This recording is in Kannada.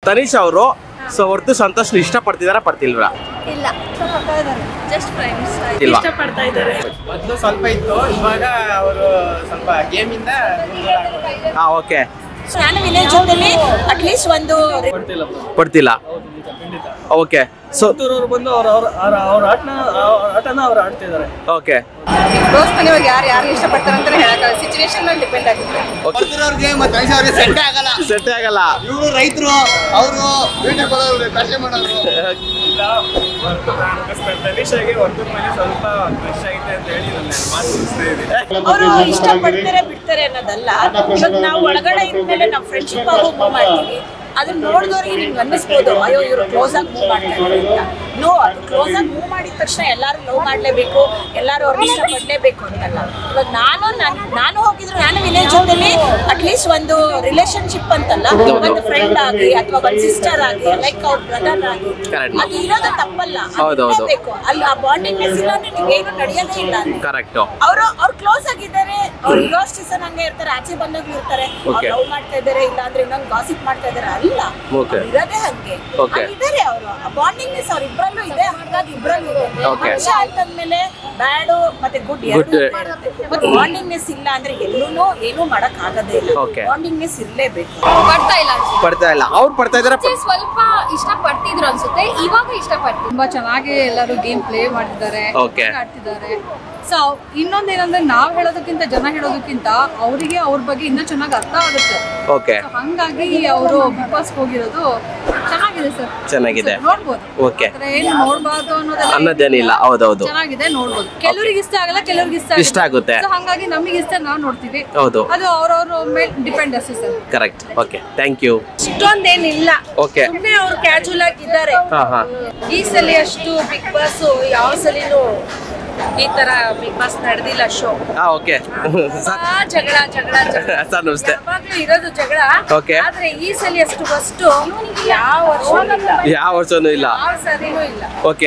ತನಿಷ್ ಅವರು ಸೊ ಹೊರತು ಸಂತೋಷ್ ಇಷ್ಟಪಡ್ತಿದಾರಾ ಪಡ್ತಿಲ್ವಾ? ಇಲ್ಲ, ಜಸ್ಟ್ ಫ್ರೆಂಡ್ಸ್ ಇಷ್ಟಪಡ್ತಾ ಇದ್ದಾರೆ. ಮೊದಲು ಸ್ವಲ್ಪ ಇತ್ತು, ಇವಾಗ ಅವರು ಸ್ವಲ್ಪ ಗೇಮ್ ಇಂದ ಓಕೆ. ನಾನು ವಿಲೇಜ್ ಅಲ್ಲಿ ಅಟ್ಲೀಸ್ಟ್ ಒಂದು ಪಡ್ತಿಲ್ಲ. ಓಕೆ. ಸೊ ಬಂದು ಅವ್ರ ಆಟನ ಅವ್ರು ಆಡ್ತಿದ್ದಾರೆ. ಓಕೆ. ಕ್ಲೋಸ್ ಮನೆ ಯಾರು ಇಷ್ಟಪಡ್ತಾರೆ ಅಂತ ಹೇಳಕ್ಕಾಗಲ್ಲ, ಸಿಚುವೇಶನ್ ಮೇಲೆ ಡಿಪೆಂಡ್ ಆಗುತ್ತೆ. ಅವ್ರಿಗೆ ಮತ್ತೆ ಅವ್ರಿಗೆ ಸೆಟ್ ಆಗಲ್ಲ. ಸೆಟ್ ಆಗಲ್ಲ. ಇವರು ರೈತರು, ಅವರು ವೀಡಿಯೋ ಮಾಡೋರು, ಕಷ್ಟೇ ಮಾಡೋರು. ತನಿಷಾಗೆ ಹೊರತು ಮನೆ ಸ್ವಲ್ಪ ಕ್ರಶ್ ಆಗಿದೆ ಅಂತ ಹೇಳಿ ನನ್ನ ಮಾತು ಮುಗಿಸ್ತಾ ಇದೆ. ಅವರು ಇಷ್ಟಪಡ್ತಾರೆ ಬಿಡ್ತಾರೆ ಅನ್ನೋದಲ್ಲ. ಇವಾಗ ನಾವು ಒಳಗಡೆ ಇದ್ಮೇಲೆ ನಾವು ಫ್ರೆಂಡ್ಶಿಪ್ ಆಗಿ ಮೂವ್ ಮಾಡ್ತೀವಿ. ಅದನ್ನ ನೋಡಿದವ್ರಿಗೆ ನಿಮ್ಗೆ ಅನ್ನಿಸ್ಬೋದು, ಅಯ್ಯೋ ಇವರು ಕ್ಲೋಸ್ ಆಗಿ ಮೂವ್ ಮಾಡ್ತಾರೆ ಅಂತ. ನೋ, ಅದು ಕ್ಲೋಸ್ ಆಗಿ ಮೂವ್ ಮಾಡಿದ ತಕ್ಷಣ ಎಲ್ಲರೂ ಲವ್ ಮಾಡಲೇಬೇಕು, ಎಲ್ಲರೂ ಅವ್ರನ್ನ ಇಷ್ಟಪಡಲೇಬೇಕು ಅಂತಲ್ಲ. ಇವಾಗ ನಾನು ಹೋಗಿದ್ರು, ನಾನು ವಿಲೇಜ್ ಅಲ್ಲಿ ಅಟ್ಲೀಸ್ಟ್ ಒಂದು ರಿಲೇಶನ್ಶಿಪ್ ಅಂತಲ್ಲ, ಒಂದು ಫ್ರೆಂಡ್ ಆಗಿ ಅಥವಾ ಒಂದು ಸಿಸ್ಟರ್ ಆಗಿ, ಲೈಕ್ ಅವ್ರ ಬ್ರದರ್ ಆಗಿ, ಅದು ಇರೋದು ತಪ್ಪಲ್ಲ. ಬೇಕು ಅಲ್ಲಿ ಆ ಬಾಂಡಿಂಗ್ನೆಸ್ ಇಲ್ಲ ಅಂದ್ರೆ ನೀವು ಏನು ನಡೆಯೋದೇ ಇಲ್ಲ. ಕರೆಕ್ಟ್. ಅವ್ರು ಕ್ಲೋಸ್ ಆಗಿದ್ದಾರೆ, ಅವ್ರು ಇರೋ ಸೀಸನ್ ಹಂಗೆ ಇರ್ತಾರೆ, ಆಚೆ ಬಂದಾಗ್ಲೂ ಇರ್ತಾರೆ, ಲವ್ ಮಾಡ್ತಾ ಇದ್ದಾರೆ, ಇಲ್ಲ ಅಂದ್ರೆ ಇನ್ನೊಂದು ಗಾಸಿಪ್ ಮಾಡ್ತಾ ಇದ್ದಾರೆ, ಅಲ್ಲ ಇರೋದೇ ಹಂಗೆ ಇದ್ದಾರೆ. ಅವರು ಆ ಬಾಂಡಿಂಗ್ನೆಸ್ ಅವ್ರ ಇಬ್ಬರಲ್ಲೂ ಇದೆ, ಹಾಗಾಗಿ ಇಬ್ಬರಲ್ಲೂ ಇದೆ. ಮನುಷ್ಯ ಅಂತಂದ್ಮೇಲೆ ಬ್ಯಾಡು ಮತ್ತೆ ಗುಡ್ ಎರಡು ಇರುತ್ತೆ. ಮತ್ತೆ ಬಾಂಡಿಂಗ್ನೆಸ್ ಇಲ್ಲ ಅಂದ್ರೆ ಎಲ್ಲೂ ಏನು ಮಾಡಕ್ ಆಗದೇ ಇಲ್ಲ. ಬಾಂಡಿಂಗ್ನೆಸ್ ಇರ್ಲೇಬೇಕು. ಪಡ್ತಾ ಇಲ್ಲ. ಅವ್ರು ಪಡ್ತಾ ಇದಾರೆ, ಸ್ವಲ್ಪ ಇಷ್ಟ ಪಡ್ತಿದ್ರು ಅನ್ಸುತ್ತೆ, ಇವಾಗ ಇಷ್ಟಪಡ್ತೀವಿ. ತುಂಬಾ ಚೆನ್ನಾಗಿ ಎಲ್ಲರೂ ಗೇಮ್ ಪ್ಲೇ ಮಾಡಿದ್ದಾರೆ, ಆಡ್ತಿದ್ದಾರೆ. ಸೊ ಇನ್ನೊಂದೇನಂದ್ರೆ ನಾವ್ ಹೇಳೋದಕ್ಕಿಂತ ಜನ ಹೇಳೋದಕ್ಕಿಂತ ಅವರಿಗೆ ಅವ್ರ ಬಗ್ಗೆ ಇನ್ನೂ ಚೆನ್ನಾಗಿ ಅರ್ಥ ಆಗುತ್ತೆ. ಹಂಗಾಗಿ ಅವರು ಬಿಗ್ ಬಾಸ್ ಹೋಗಿರೋದು ಚೆನ್ನಾಗಿದೆ ಸರ್. ಚೆನ್ನಾಗಿದೆ, ನೋಡ್ಬೋದು. ಏನು ನೋಡ್ಬಾರ್ದು ಅನ್ನೋದೇನಿಲ್ಲ. ಹೌದೌದು, ಚೆನ್ನಾಗಿದೆ, ನೋಡ್ಬೋದು. ಕೆಲವ್ರಿಗೆ ಇಷ್ಟ ಆಗಲ್ಲ, ಕೆಲವ್ರಿಗೆ ಇಷ್ಟ ಆಗುತ್ತೆ. ಹಂಗಾಗಿ ನಮಗೆ ಇಷ್ಟ ನಾವ್ ನೋಡ್ತೀವಿ. ಹೌದು, ಅದು ಅವ್ರವ್ರ ಮೇಲೆ ಡಿಪೆಂಡ್ ಅಷ್ಟೇ sir. Correct. Okay, thank you. ಇಷ್ಟೊಂದೇನಿಲ್ಲ, ಓಕೆ. ಸುಮ್ಮನೆ ಅವ್ರು ಕ್ಯಾಜುವಲ್ ಆಗಿದ್ದಾರೆ. ಈ ಸಲ ಅಷ್ಟು ಬಿಗ್ ಬಾಸ್ ಯಾವ ಸಲಿನೂ ಈ ತರ ಬಿಗ್ ಬಾಸ್ ನಡೆದಿಲ್ಲ ಶೋ. ಓಕೆ. ಜಗಳ ಸರ್ ನಮಸ್ತೆ. ಯಾವಾಗ್ಲೂ ಇರೋದು ಜಗಳ. ಆದ್ರೆ ಈ ಸಲ ಅಷ್ಟು ಫಸ್ಟ್ ಯಾವ ವರ್ಷನೂ ಇಲ್ಲ, ಯಾವ ವರ್ಷನೂ ಇಲ್ಲ, ಯಾವ ಸರಿನೂ ಇಲ್ಲ. ಓಕೆ.